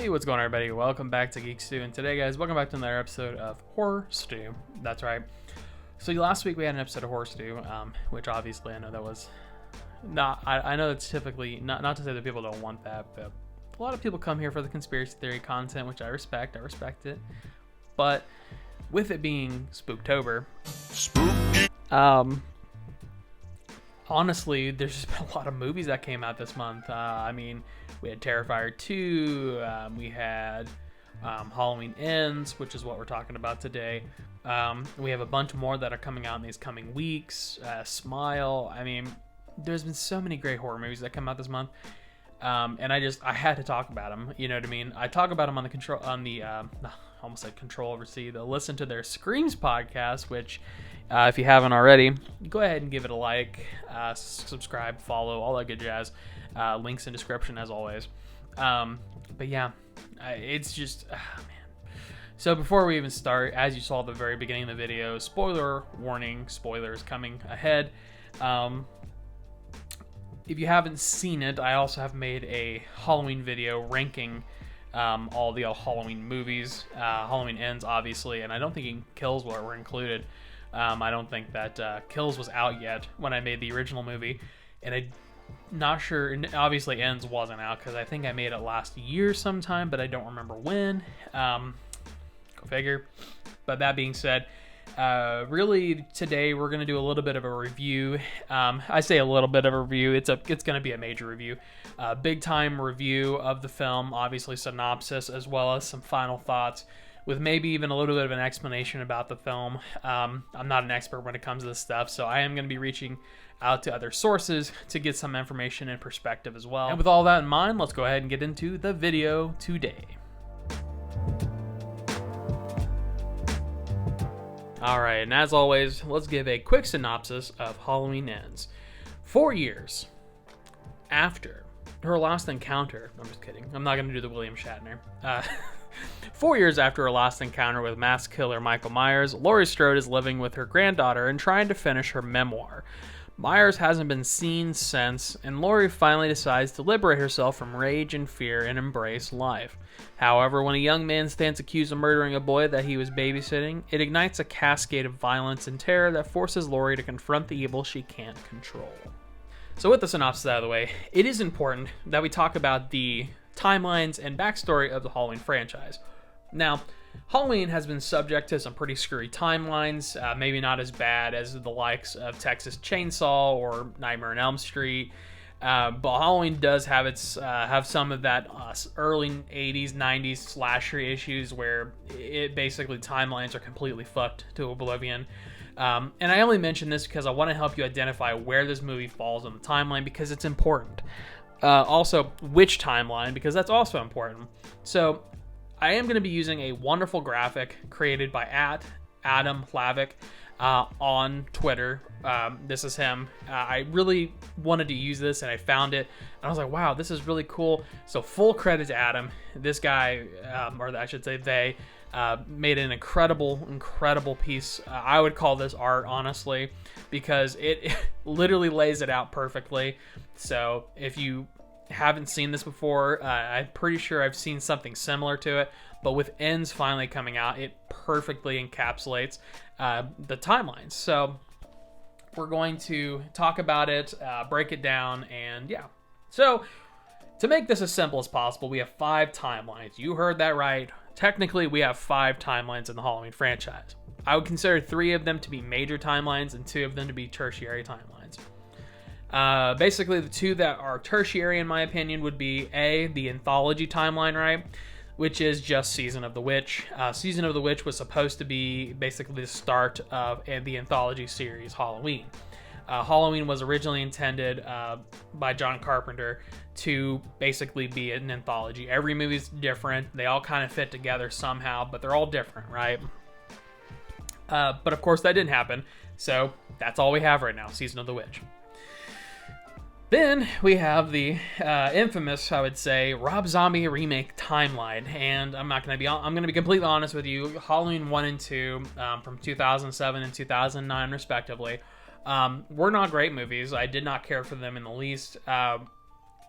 Hey, what's going on, everybody? Welcome back to Geek-Stew, and today, guys, welcome back to another episode of Horror Stew. That's right. So last week we had an episode of Horror Stew, which obviously I know that was not. I know that's typically not to say that people don't want that, but a lot of people come here for the conspiracy theory content, which I respect. I respect it, but with it being Spooktober, honestly, there's just been a lot of movies that came out this month. We had Terrifier 2, we had Halloween Ends, which is what we're talking about today. We have a bunch more that are coming out in these coming weeks. Smile. There's been so many great horror movies that come out this month. And I had to talk about them. You know what I mean? I talk about them on the Listen to Their Screams podcast, which, if you haven't already, go ahead and give it a like, subscribe, follow, all that good jazz. Links in description as always. But yeah, it's just, man. So before we even start, as you saw at the very beginning of the video, spoiler warning, spoilers coming ahead. If you haven't seen it, I also have made a Halloween video ranking all the Halloween movies. Halloween Ends, obviously, and I don't think Kills were included. I don't think that Kills was out yet when I made the original movie, and I'm not sure. Obviously, Ends wasn't out because I think I made it last year sometime, but I don't remember when. Go figure. But that being said, really today we're going to do a little bit of a review. I say a little bit of a review. It's going to be a major review. Big time review of the film, obviously synopsis, as well as some final thoughts, with maybe even a little bit of an explanation about the film. I'm not an expert when it comes to this stuff, so I am going to be reaching out to other sources to get some information and perspective as well. And with all that in mind, let's go ahead and get into the video today. Alright, and as always, let's give a quick synopsis of Halloween Ends. 4 years after her last encounter, I'm just kidding, I'm not going to do the William Shatner. 4 years after her last encounter with mass killer Michael Myers, Laurie Strode is living with her granddaughter and trying to finish her memoir. Myers hasn't been seen since, and Laurie finally decides to liberate herself from rage and fear and embrace life. However, when a young man stands accused of murdering a boy that he was babysitting, it ignites a cascade of violence and terror that forces Laurie to confront the evil she can't control. So with the synopsis out of the way, it is important that we talk about the timelines and backstory of the Halloween franchise. Now, Halloween has been subject to some pretty screwy timelines, maybe not as bad as the likes of Texas Chainsaw or Nightmare on Elm Street, but Halloween does have have some of that early 80s, 90s slasher issues where it basically timelines are completely fucked to oblivion. And I only mention this because I want to help you identify where this movie falls on the timeline, because it's important. Also, which timeline, because that's also important. So I am going to be using a wonderful graphic created by Adam Hlavik on Twitter. This is him. I really wanted to use this, and I found it, and I was like, wow, this is really cool. So full credit to Adam. This guy, or I should say they, made an incredible piece. I would call this art, honestly, because it literally lays it out perfectly. So if you haven't seen this before, I'm pretty sure I've seen something similar to it, but with Ends finally coming out, it perfectly encapsulates the timelines. So we're going to talk about it, break it down, and yeah. So to make this as simple as possible, we have 5 timelines. You heard that right. Technically, we have 5 timelines in the Halloween franchise. I would consider 3 of them to be major timelines and 2 of them to be tertiary timelines. Basically, the 2 that are tertiary, in my opinion, would be the Anthology Timeline, right? Which is just Season of the Witch. Season of the Witch was supposed to be basically the start of the anthology series Halloween. Halloween was originally intended by John Carpenter to basically be an anthology. Every movie's different. They all kind of fit together somehow, but they're all different, right? But of course, that didn't happen. So that's all we have right now, Season of the Witch. Then we have the infamous, I would say, Rob Zombie remake timeline, and I'm going to be completely honest with you. Halloween 1 and 2 from 2007 and 2009 respectively were not great movies. I did not care for them in the least.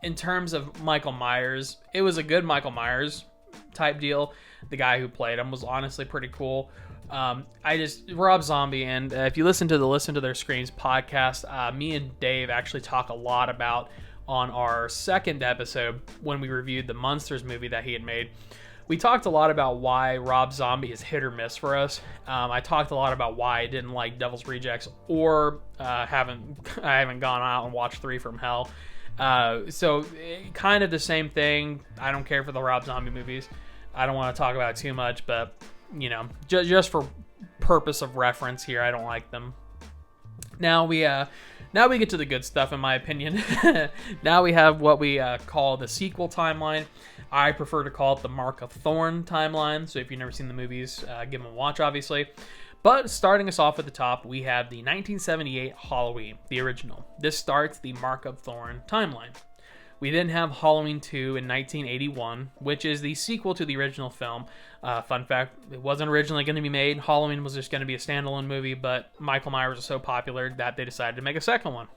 In terms of Michael Myers, it was a good Michael Myers type deal. The guy who played him was honestly pretty cool. Rob Zombie, and if you listen to the Listen to Their Screams podcast, me and Dave actually talk a lot about on our second episode when we reviewed the Munsters movie that he had made. We talked a lot about why Rob Zombie is hit or miss for us. I talked a lot about why I didn't like Devil's Rejects, or I haven't gone out and watched 3 from Hell. So kind of the same thing. I don't care for the Rob Zombie movies. I don't want to talk about it too much, but just for purpose of reference here, I don't like them. Now we get to the good stuff, in my opinion. Now we have what we call the sequel timeline. I prefer to call it the Mark of Thorn timeline. So if you've never seen the movies, give them a watch, obviously. But starting us off at the top, we have the 1978 Halloween, the original. This starts the Mark of Thorn timeline. We then have Halloween 2 in 1981, which is the sequel to the original film. Fun fact, it wasn't originally going to be made. Halloween was just going to be a standalone movie, but Michael Myers was so popular that they decided to make a second one.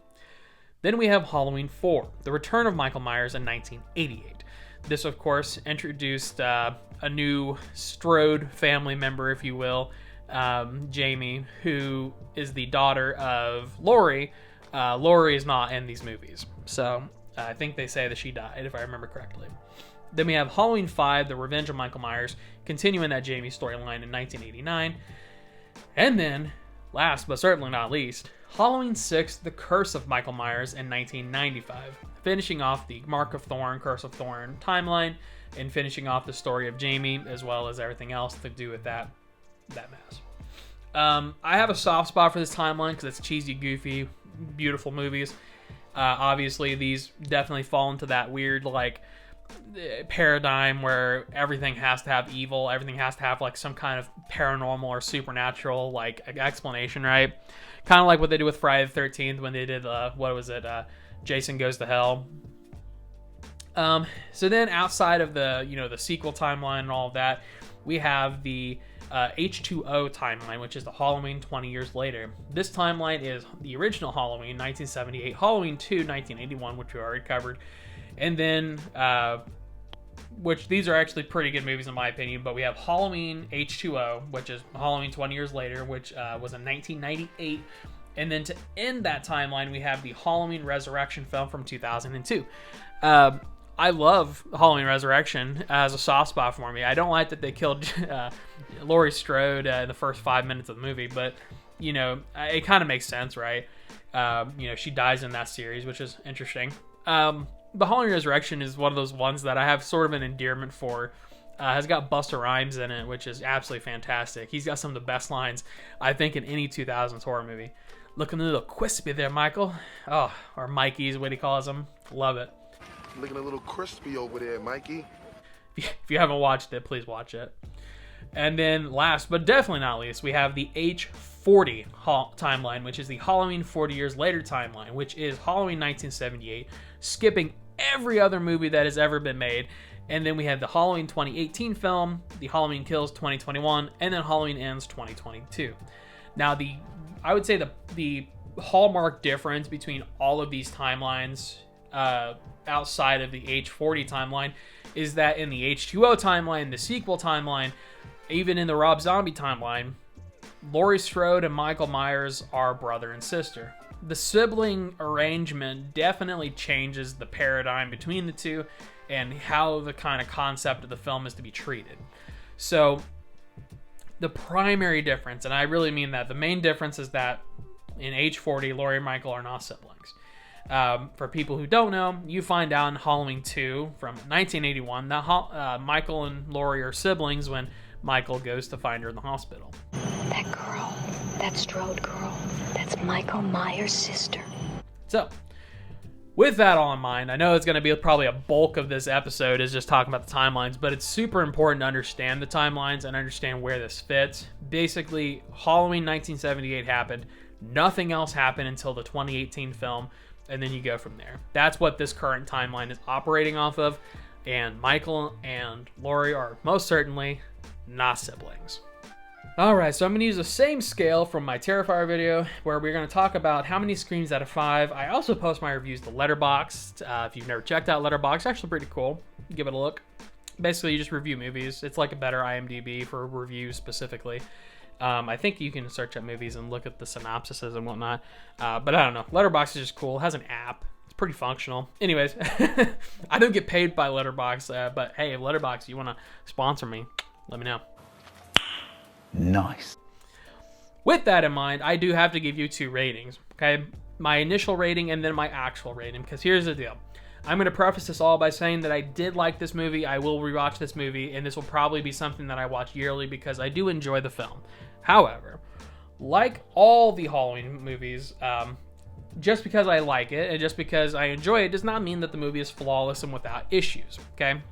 Then we have Halloween 4, the return of Michael Myers in 1988. This, of course, introduced a new Strode family member, if you will, Jamie, who is the daughter of Laurie. Laurie is not in these movies, so I think they say that she died, if I remember correctly. Then we have Halloween 5, The Revenge of Michael Myers, continuing that Jamie storyline in 1989. And then, last but certainly not least, Halloween 6, The Curse of Michael Myers in 1995, finishing off the Mark of Thorn, Curse of Thorn timeline, and finishing off the story of Jamie, as well as everything else to do with that mess. I have a soft spot for this timeline because it's cheesy, goofy, beautiful movies. Obviously, these definitely fall into that weird, paradigm where everything has to have evil, everything has to have, some kind of paranormal or supernatural, explanation, right? Kind of like what they did with Friday the 13th when they did, Jason Goes to Hell. So then, outside of the sequel timeline and all of that, we have the H20 timeline, which is the Halloween 20 years later. This timeline is the original Halloween, 1978, Halloween 2, 1981, which we already covered, and then, which these are actually pretty good movies in my opinion, but we have Halloween H20, which is Halloween 20 years later, which was in 1998, and then to end that timeline, we have the Halloween Resurrection film from 2002. I love Halloween Resurrection as a soft spot for me. I don't like that they killed Laurie Strode in the first 5 minutes of the movie, but, it kind of makes sense, right? She dies in that series, which is interesting. But Halloween Resurrection is one of those ones that I have sort of an endearment for. Has got Busta Rhymes in it, which is absolutely fantastic. He's got some of the best lines, I think, in any 2000s horror movie. Looking a little crispy there, Michael. Oh, or Mikey is what he calls him. Love it. Looking a little crispy over there, Mikey. If you haven't watched it, please watch it. And then last, but definitely not least, we have the H40 timeline, which is the Halloween 40 years later timeline, which is Halloween 1978, skipping every other movie that has ever been made. And then we have the Halloween 2018 film, the Halloween Kills 2021, and then Halloween Ends 2022. Now, I would say the hallmark difference between all of these timelines, outside of the H40 timeline, is that in the H20 timeline, the sequel timeline, even in the Rob Zombie timeline, Laurie Strode and Michael Myers are brother and sister. The sibling arrangement definitely changes the paradigm between the two and how the kind of concept of the film is to be treated. So the primary difference, and I really mean that, the main difference is that in H40, Laurie and Michael are not siblings. For people who don't know, you find out in Halloween 2 from 1981 that Michael and Laurie are siblings when Michael goes to find her in the hospital. That girl, that Strode girl, that's Michael Myers' sister. So, with that all in mind, I know it's going to be probably a bulk of this episode is just talking about the timelines, but it's super important to understand the timelines and understand where this fits. Basically, Halloween 1978 happened. Nothing else happened until the 2018 film, and then you go from there. That's what this current timeline is operating off of, and Michael and Laurie are most certainly not siblings. Alright, so I'm going to use the same scale from my Terrifier video, where we're going to talk about how many screams out of 5. I also post my reviews to Letterboxd. If you've never checked out Letterboxd, actually pretty cool. Give it a look. Basically, you just review movies. It's like a better IMDb for reviews specifically. I think you can search up movies and look at the synopsises and whatnot. But I don't know. Letterboxd is just cool. It has an app. It's pretty functional. Anyways, I don't get paid by Letterboxd, but hey, if Letterboxd, you want to sponsor me, let me know. Nice. With that in mind, I do have to give you 2 ratings, okay? My initial rating and then my actual rating, because here's the deal. I'm going to preface this all by saying that I did like this movie. I will rewatch this movie, and this will probably be something that I watch yearly because I do enjoy the film. However, like all the Halloween movies, just because I like it and just because I enjoy it does not mean that the movie is flawless and without issues, okay?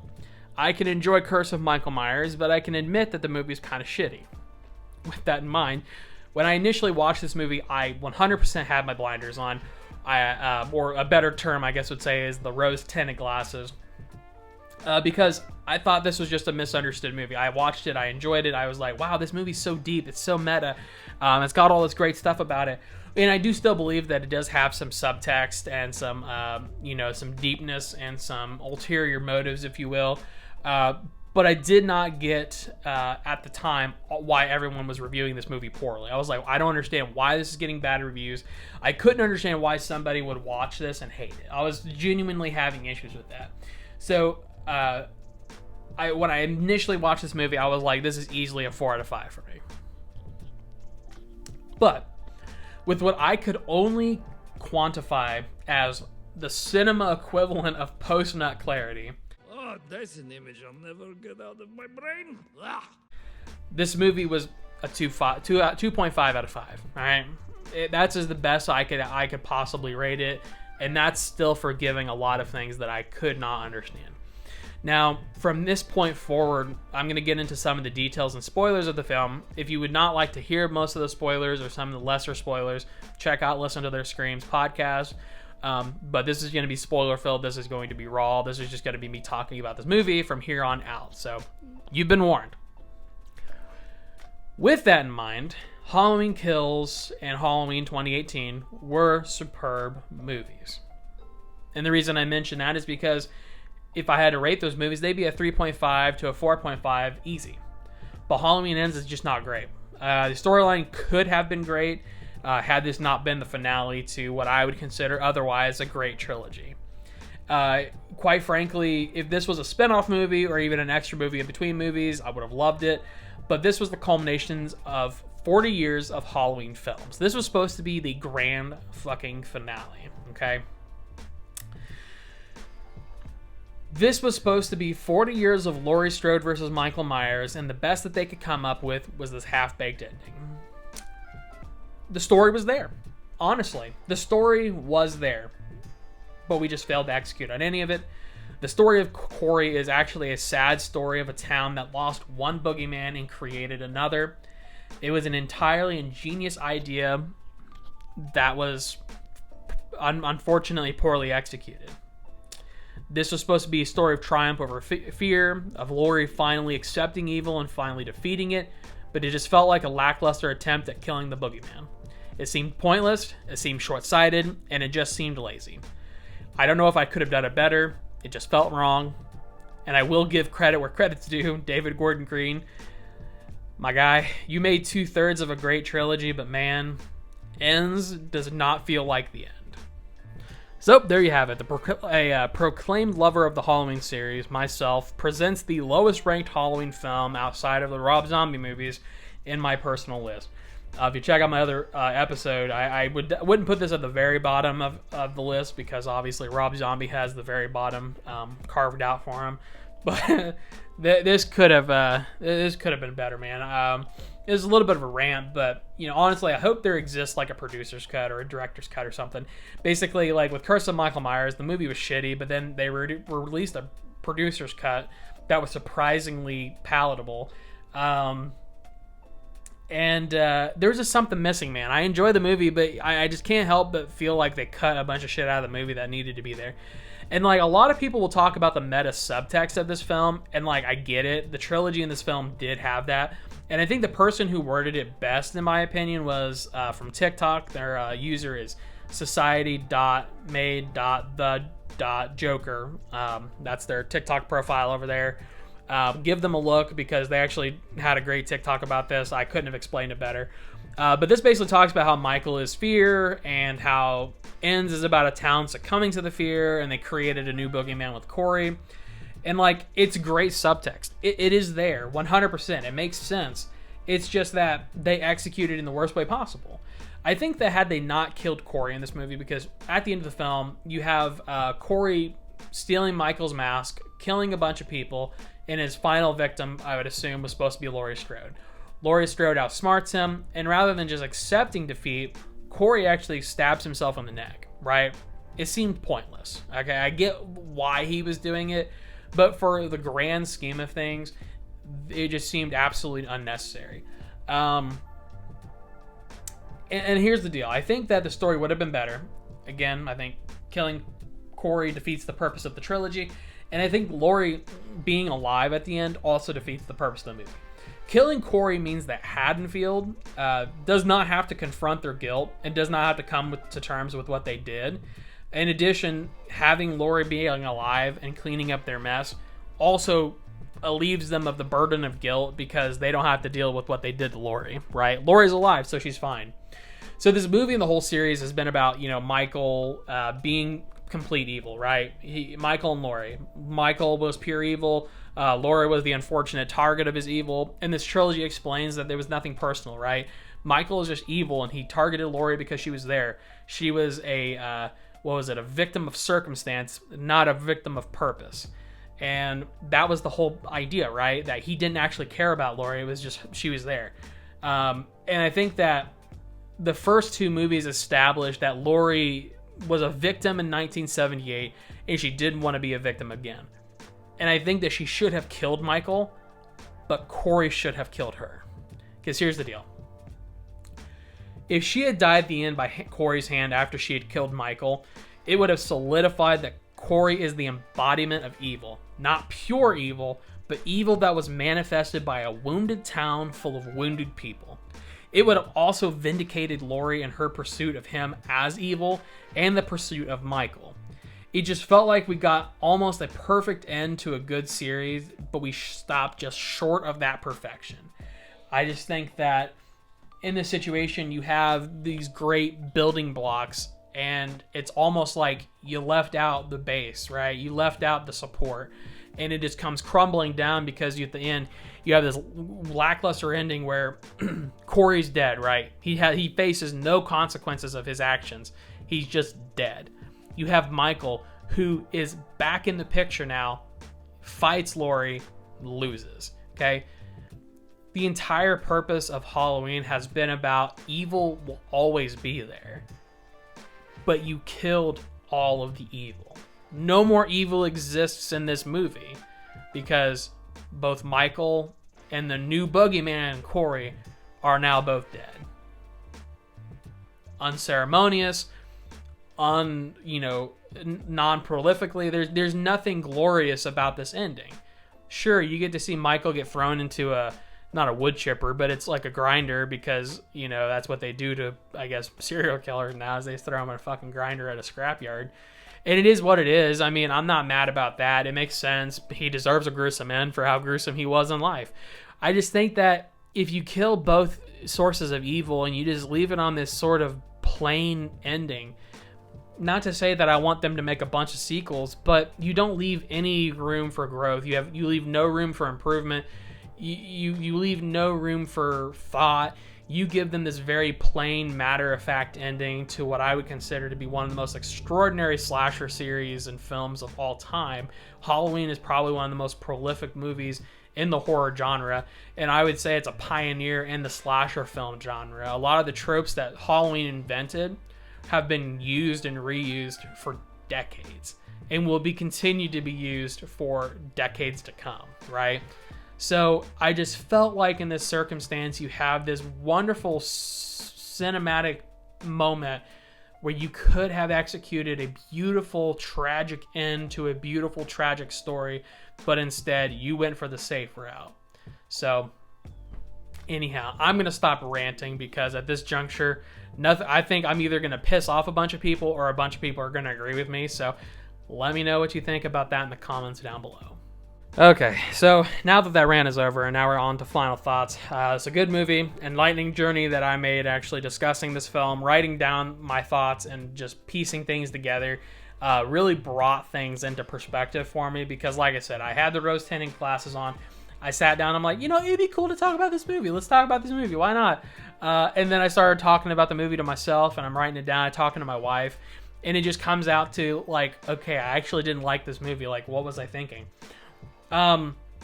I can enjoy Curse of Michael Myers, but I can admit that the movie is kind of shitty. With that in mind, when I initially watched this movie, I 100% had my blinders on. Or a better term, I guess would say, is the rose-tinted glasses. Because I thought this was just a misunderstood movie. I watched it, I enjoyed it, I was like, wow, this movie's so deep, it's so meta, it's got all this great stuff about it. And I do still believe that it does have some subtext and some, some deepness and some ulterior motives, if you will. But I did not get, at the time, why everyone was reviewing this movie poorly. I was like, I don't understand why this is getting bad reviews. I couldn't understand why somebody would watch this and hate it. I was genuinely having issues with that. So, when I initially watched this movie, I was like, this is easily a 4 out of 5 for me. But, with what I could only quantify as the cinema equivalent of post-nut clarity, that's an image I'll never get out of my brain. this movie was a 2.5 out of 5. All right, that's as the best I could possibly rate it, and that's still forgiving a lot of things that I could not understand. Now, from this point forward, I'm going to get into some of the details and spoilers of the film. If you would not like to hear most of the spoilers or some of the lesser spoilers, check out Listen to Their Screams podcast. But this is going to be spoiler filled. This is going to be raw. This is just going to be me talking about this movie from here on out. So you've been warned. With that in mind, Halloween Kills and Halloween 2018 were superb movies. And the reason I mention that is because if I had to rate those movies, they'd be a 3.5 to a 4.5 easy. But Halloween Ends is just not great. The storyline could have been great. Had this not been the finale to what I would consider otherwise a great trilogy. Quite frankly, if this was a spin-off movie or even an extra movie in between movies, I would have loved it. But this was the culminations of 40 years of Halloween films. This was supposed to be the grand fucking finale, okay? This was supposed to be 40 years of Laurie Strode versus Michael Myers, and the best that they could come up with was this half-baked ending. The story was there. Honestly, the story was there. But we just failed to execute on any of it. The story of Corey is actually a sad story of a town that lost one boogeyman and created another. It was an entirely ingenious idea that was unfortunately poorly executed. This was supposed to be a story of triumph over fear, of Laurie finally accepting evil and finally defeating it, but it just felt like a lackluster attempt at killing the boogeyman. It seemed pointless, it seemed short-sighted, and it just seemed lazy. I don't know if I could have done it better. It just felt wrong. And I will give credit where credit's due. David Gordon Green, my guy, you made 2/3 of a great trilogy, but man, Ends does not feel like the end. So there you have it. A proclaimed lover of the Halloween series, myself, presents the lowest ranked Halloween film outside of the Rob Zombie movies in my personal list. If you check out my other episode, I wouldn't put this at the very bottom of the list because obviously Rob Zombie has the very bottom carved out for him. But this could have been better, man. It was a little bit of a rant, but honestly, I hope there exists like a producer's cut or a director's cut or something. Basically, like with Curse of Michael Myers, the movie was shitty, but then they released a producer's cut that was surprisingly palatable. And there's just something missing, man. I enjoy the movie, but I just can't help but feel like they cut a bunch of shit out of the movie that needed to be there. And like a lot of people will talk about the meta subtext of this film, and like I get it. The trilogy in this film did have that. And I think the person who worded it best, in my opinion, was from TikTok. Their user is society.made.the.joker. That's their TikTok profile over there. Give them a look because they actually had a great TikTok about this. I couldn't have explained it better. But this basically talks about how Michael is fear and how Ends is about a town succumbing to the fear, and they created a new boogeyman with Corey. And like, it's great subtext. It is there 100%. It makes sense. It's just that they executed in the worst way possible. I think that had they not killed Corey in this movie, because at the end of the film, you have Corey stealing Michael's mask, killing a bunch of people, and his final victim, I would assume, was supposed to be Laurie Strode. Laurie Strode outsmarts him, and rather than just accepting defeat, Corey actually stabs himself in the neck, right? It seemed pointless. Okay, I get why he was doing it, but for the grand scheme of things, it just seemed absolutely unnecessary. And here's the deal. I think that the story would have been better. Again, I think killing Corey defeats the purpose of the trilogy, and I think Laurie being alive at the end also defeats the purpose of the movie. Killing Corey means that Haddonfield does not have to confront their guilt and does not have to come to terms with what they did. In addition, having Laurie being alive and cleaning up their mess also alleviates them of the burden of guilt because they don't have to deal with what they did to Laurie, right? Laurie's alive, so she's fine. So this movie and the whole series has been about, Michael being complete evil, right? Michael and Laurie. Michael was pure evil. Laurie was the unfortunate target of his evil. And this trilogy explains that there was nothing personal, right? Michael is just evil, and he targeted Laurie because she was there. She was a victim of circumstance, not a victim of purpose. And that was the whole idea, right? That he didn't actually care about Laurie. It was just she was there. And I think that the first two movies established that Laurie was a victim in 1978, and she didn't want to be a victim again. And I think that she should have killed Michael, but Corey should have killed her. Because here's the deal. If she had died at the end by Corey's hand after she had killed Michael, it would have solidified that Corey is the embodiment of evil. Not pure evil, but evil that was manifested by a wounded town full of wounded people. It would have also vindicated Laurie in her pursuit of him as evil and the pursuit of Michael. It just felt like we got almost a perfect end to a good series, but we stopped just short of that perfection. I just think that in this situation, you have these great building blocks, and it's almost like you left out the base, right? You left out the support, and it just comes crumbling down because at the end, you have this lackluster ending where Corey's dead, right? He faces no consequences of his actions. He's just dead. You have Michael, who is back in the picture now, fights Laurie, loses, okay? The entire purpose of Halloween has been about evil will always be there. But you killed all of the evil. No more evil exists in this movie because both Michael and the new boogeyman, Corey, are now both dead. Unceremonious, non-prolifically. There's nothing glorious about this ending. Sure, you get to see Michael get thrown into not a wood chipper, but it's like a grinder because, that's what they do to, I guess, serial killers now is they throw them in a fucking grinder at a scrapyard. And it is what it is. I mean, I'm not mad about that. It makes sense. He deserves a gruesome end for how gruesome he was in life. I just think that if you kill both sources of evil and you just leave it on this sort of plain ending, not to say that I want them to make a bunch of sequels, but you don't leave any room for growth. You leave no room for improvement. You leave no room for thought. You give them this very plain, matter-of-fact ending to what I would consider to be one of the most extraordinary slasher series and films of all time. Halloween is probably one of the most prolific movies in the horror genre, and I would say it's a pioneer in the slasher film genre. A lot of the tropes that Halloween invented have been used and reused for decades and will be continued to be used for decades to come, right? So I just felt like in this circumstance, you have this wonderful cinematic moment where you could have executed a beautiful, tragic end to a beautiful, tragic story, but instead you went for the safe route. So anyhow, I'm going to stop ranting because at this juncture, I think I'm either going to piss off a bunch of people or a bunch of people are going to agree with me. So let me know what you think about that in the comments down below. Okay, so now that rant is over, and now we're on to final thoughts. It's a good movie, enlightening journey that I made actually discussing this film, writing down my thoughts, and just piecing things together. Really brought things into perspective for me because, like I said, I had the rose tinting glasses on. I sat down, I'm like, it'd be cool to talk about this movie. Let's talk about this movie. Why not? And then I started talking about the movie to myself, and I'm writing it down, talking to my wife, and it just comes out to, like, okay, I actually didn't like this movie. Like, what was I thinking?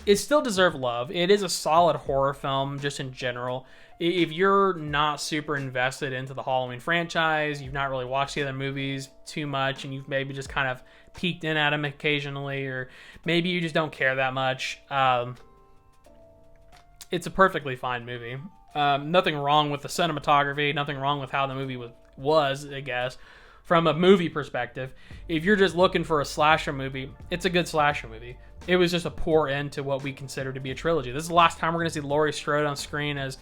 It still deserved love. It is a solid horror film, just in general. If you're not super invested into the Halloween franchise, you've not really watched the other movies too much, and you've maybe just kind of peeked in at them occasionally, or maybe you just don't care that much, it's a perfectly fine movie. Nothing wrong with the cinematography, nothing wrong with how the movie was, I guess, from a movie perspective. If you're just looking for a slasher movie, it's a good slasher movie. It was just a poor end to what we consider to be a trilogy. This is the last time we're going to see Laurie Strode on screen as,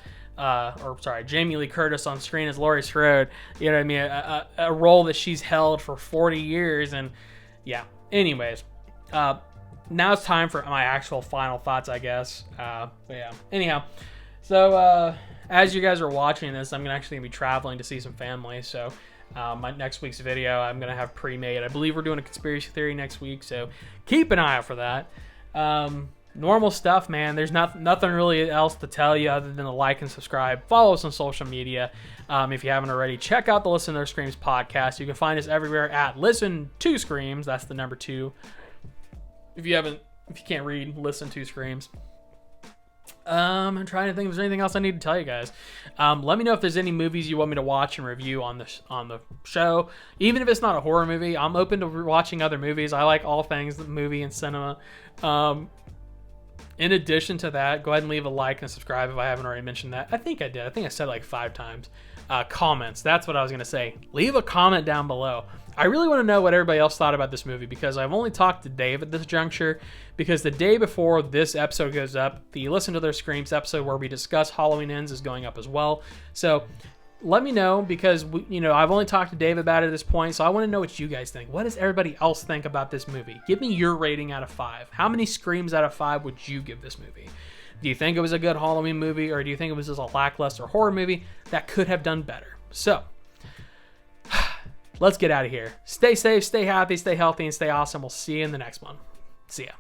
Jamie Lee Curtis on screen as Laurie Strode. You know what I mean? A role that she's held for 40 years. And yeah, anyways, now it's time for my actual final thoughts, I guess. But yeah, anyhow, so as you guys are watching this, I'm actually going to be traveling to see some family. So my next week's video I'm going to have pre-made. I believe we're doing a conspiracy theory next week, so keep an eye out for that. Normal stuff, man. There's nothing really else to tell you other than to like and subscribe. Follow us on social media if you haven't already. Check out the Listen to Their Screams podcast. You can find us everywhere at Listen to Screams. That's the number 2. If you can't read, Listen to Screams. I'm trying to think if there's anything else I need to tell you guys. Let me know if there's any movies you want me to watch and review on the show. Even if it's not a horror movie, I'm open to watching other movies. I like all things movie and cinema. In addition to that, go ahead and leave a like and subscribe if I haven't already mentioned that. I think I did. I think I said it like 5 times. Comments. That's what I was going to say. Leave a comment down below. I really want to know what everybody else thought about this movie because I've only talked to Dave at this juncture because the day before this episode goes up, the Listen to Their Screams episode where we discuss Halloween Ends is going up as well. So let me know because, I've only talked to Dave about it at this point, so I want to know what you guys think. What does everybody else think about this movie? Give me your rating out of 5. How many screams out of 5 would you give this movie? Do you think it was a good Halloween movie, or do you think it was just a lackluster horror movie that could have done better? So, let's get out of here. Stay safe, stay happy, stay healthy, and stay awesome. We'll see you in the next one. See ya.